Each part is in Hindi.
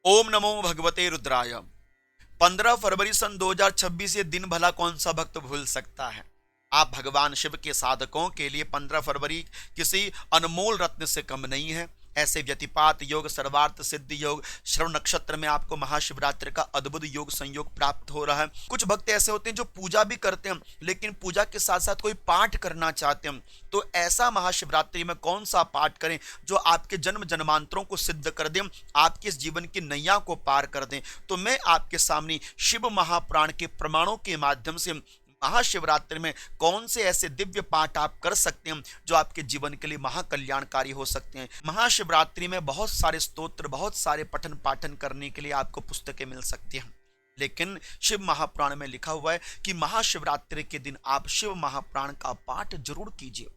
ओम नमो भगवते रुद्राय। 15 फरवरी सन 2026 ये दिन भला कौन सा भक्त भूल सकता है। आप भगवान शिव के साधकों के लिए 15 फरवरी किसी अनमोल रत्न से कम नहीं है। ऐसे व्यतिपात योग, सर्वार्थ सिद्धि योग, श्रवण नक्षत्र में आपको महाशिवरात्रि का अद्भुत योग संयोग प्राप्त हो रहा है। कुछ भक्त ऐसे होते हैं जो पूजा भी करते हैं, लेकिन पूजा के साथ साथ कोई पाठ करना चाहते हैं। तो ऐसा महाशिवरात्रि में कौन सा पाठ करें जो आपके जन्म जन्मांतरों को सिद्ध कर दे, आपके इस जीवन की नैया को पार कर दें। तो मैं आपके सामने शिव महापुराण के प्रमाणों के माध्यम से महाशिवरात्रि में कौन से ऐसे दिव्य पाठ आप कर सकते हैं जो आपके जीवन के लिए महाकल्याणकारी हो सकते हैं। महाशिवरात्रि में बहुत सारे स्तोत्र, बहुत सारे पठन पाठन करने के लिए आपको पुस्तकें मिल सकती हैं, लेकिन शिव महापुराण में लिखा हुआ है कि महाशिवरात्रि के दिन आप शिव महापुराण का पाठ जरूर कीजिए।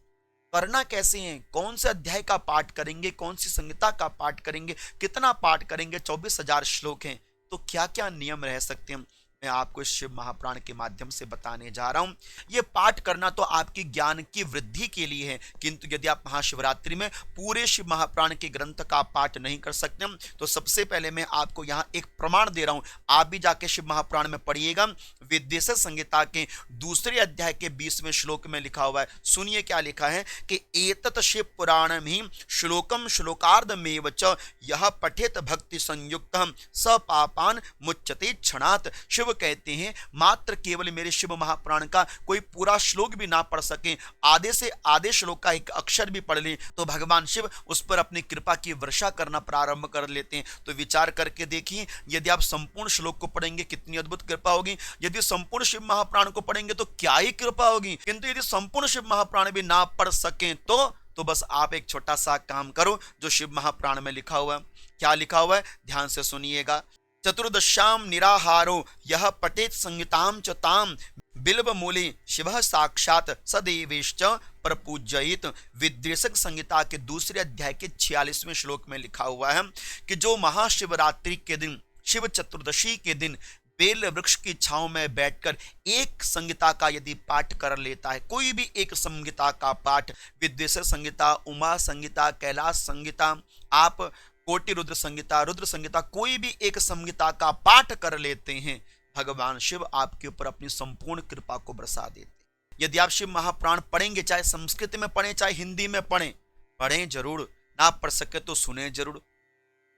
करना कैसे है, कौन से अध्याय का पाठ करेंगे, कौन सी संहिता का पाठ करेंगे, कितना पाठ करेंगे, 24,000 श्लोक हैं, तो क्या क्या नियम रह सकते हैं, मैं आपको इस शिव महापुराण के माध्यम से बताने जा रहा हूं। यह पाठ करना तो आपकी ज्ञान की वृद्धि के लिए है, किंतु यदि आप महाशिवरात्रि में पूरे शिव महापुराण के ग्रंथ का पाठ नहीं कर सकते तो सबसे पहले मैं आपको यहां एक प्रमाण दे रहा हूं। आप भी जाके शिव महापुराण में पढ़िएगा। विद्वेष संहिता के दूसरे अध्याय के 20वें श्लोक में लिखा हुआ है, सुनिए क्या लिखा है कि एतत् शिव पुराण में श्लोकम श्लोकार्धमेव च यह पठेत भक्ति संयुक्त स पापान मुच्यते क्षणात्। शिव कहते हैं मात्र केवल मेरे शिव महापुराण का कोई पूरा श्लोक भी ना पढ़ सके, आधे से आधे श्लोक का एक अक्षर भी पढ़ ले तो भगवान शिव उस पर अपनी कृपा की वर्षा करना प्रारंभ कर लेते हैं। तो विचार करके देखिए, यदि आप संपूर्ण श्लोक को पढ़ेंगे कितनी अद्भुत कृपा होगी। यदि संपूर्ण शिव महापुराण को पढ़ेंगे तो क्या ही कृपा होगी, किंतु यदि संपूर्ण शिव महापुराण भी ना पढ़ सकें तो बस आप एक छोटा सा काम करो जो शिव महापुराण में लिखा हुआ है। क्या लिखा हुआ है, ध्यान से सुनिएगा। चतुर्दश्याम निराहारो यह पठेत संहिताम च ताम बिल्व मूले शिवः साक्षात सदेवेश्च प्रपूजयित। विद्वेषक संहिता के दूसरे अध्याय के 46वें श्लोक में लिखा हुआ है कि जो महाशिवरात्रि के दिन, शिव चतुर्दशी के दिन बेल वृक्ष की छांव में बैठकर एक संहिता का यदि पाठ कर लेता है, कोई भी एक संहिता का पाठ, विद्वेषक संहिता, उमा संहिता, कैलाश संहिता, आप कोटि रुद्र संहिता, रुद्र संहिता, कोई भी एक संहिता का पाठ कर लेते हैं, भगवान शिव आपके ऊपर अपनी संपूर्ण कृपा को बरसा देते हैं। यदि आप शिव महापुराण पढ़ेंगे, चाहे संस्कृत में पढ़ें चाहे हिंदी में पढ़ें जरूर, ना पढ़ सके तो सुने जरूर,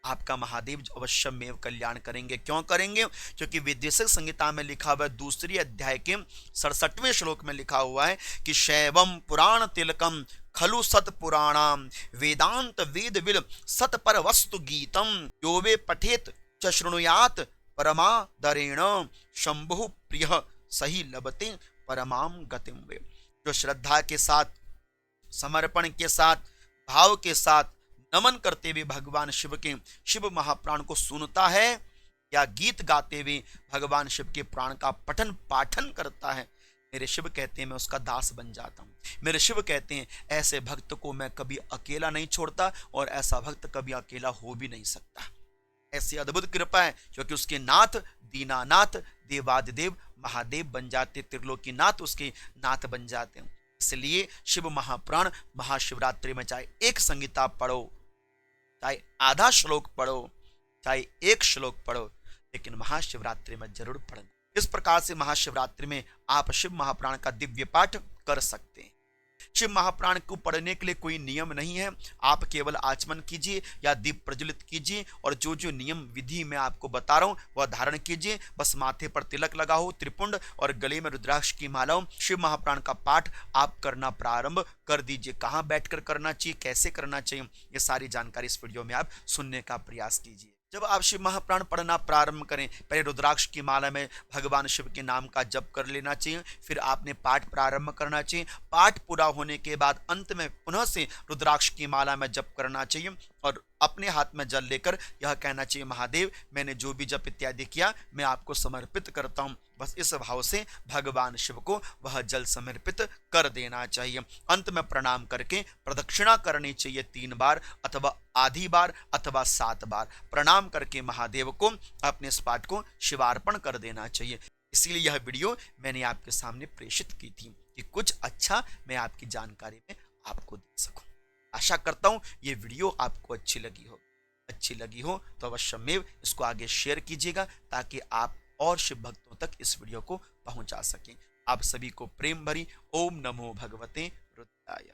आपका महादेव अवश्य में कल्याण करेंगे। क्यों करेंगे, क्योंकि विद्वेषक संहिता में लिखा हुआ है दूसरी अध्याय के 67वें श्लोक में लिखा हुआ है कि शैवम पुराण तिलकम खलु सत पुराणाम वेदांत वेद विल सतपर वस्तु गीतम यो वे पठेत च शृणुयात परमादरेण शंभु प्रिय सही लभते परमाम गतिम वे। जो श्रद्धा के साथ, समर्पण के साथ, भाव के साथ, नमन करते हुए भगवान शिव के शिव महापुराण को सुनता है या गीत गाते हुए भगवान शिव के पुराण का पठन पाठन करता है, मेरे शिव कहते हैं मैं उसका दास बन जाता हूं। मेरे शिव कहते हैं ऐसे भक्त को मैं कभी अकेला नहीं छोड़ता और ऐसा भक्त कभी अकेला हो भी नहीं सकता। ऐसी अद्भुत कृपा है क्योंकि उसके नाथ दीनानाथ देवादिदेव महादेव बन जाते, त्रिलोकीनाथ उसके नाथ बन जाते हैं। इसलिए शिव महापुराण महाशिवरात्रि में चाहे एक संहिता पढ़ो, चाहे आधा श्लोक पढ़ो, चाहे एक श्लोक पढ़ो, लेकिन महाशिवरात्रि में जरूर पढ़ना। इस प्रकार से महाशिवरात्रि में आप शिव महापुराण का दिव्य पाठ कर सकते हैं। शिव महापुराण को पढ़ने के लिए कोई नियम नहीं है, आप केवल आचमन कीजिए या दीप प्रज्वलित कीजिए और जो जो नियम विधि मैं आपको बता रहा हूं वह धारण कीजिए। बस माथे पर तिलक लगाओ, त्रिपुंड और गले में रुद्राक्ष की मालाओं, शिव महापुराण का पाठ आप करना प्रारंभ कर दीजिए। कहां बैठकर करना चाहिए, कैसे करना चाहिए, ये सारी जानकारी इस वीडियो में आप सुनने का प्रयास कीजिए। जब आप शिव महापुराण पढ़ना प्रारंभ करें, पहले रुद्राक्ष की माला में भगवान शिव के नाम का जप कर लेना चाहिए, फिर आपने पाठ प्रारंभ करना चाहिए। पाठ पूरा होने के बाद अंत में पुनः से रुद्राक्ष की माला में जप करना चाहिए और अपने हाथ में जल लेकर यह कहना चाहिए महादेव मैंने जो भी जप इत्यादि किया मैं आपको समर्पित करता हूं। बस इस भाव से भगवान शिव को वह जल समर्पित कर देना चाहिए। अंत में प्रणाम करके प्रदक्षिणा करनी चाहिए 3 बार अथवा आधी बार अथवा 7 बार। प्रणाम करके महादेव को अपने इस पाठ को शिवार्पण कर देना चाहिए। इसीलिए यह वीडियो मैंने आपके सामने प्रेषित की थी कि कुछ अच्छा मैं आपकी जानकारी में आपको दे सकूं। आशा करता हूं ये वीडियो आपको अच्छी लगी हो। अच्छी लगी हो तो अवश्यमेव इसको आगे शेयर कीजिएगा, ताकि आप और शिव भक्तों तक इस वीडियो को पहुंचा सकें। आप सभी को प्रेम भरी ओम नमो भगवते रुद्राय।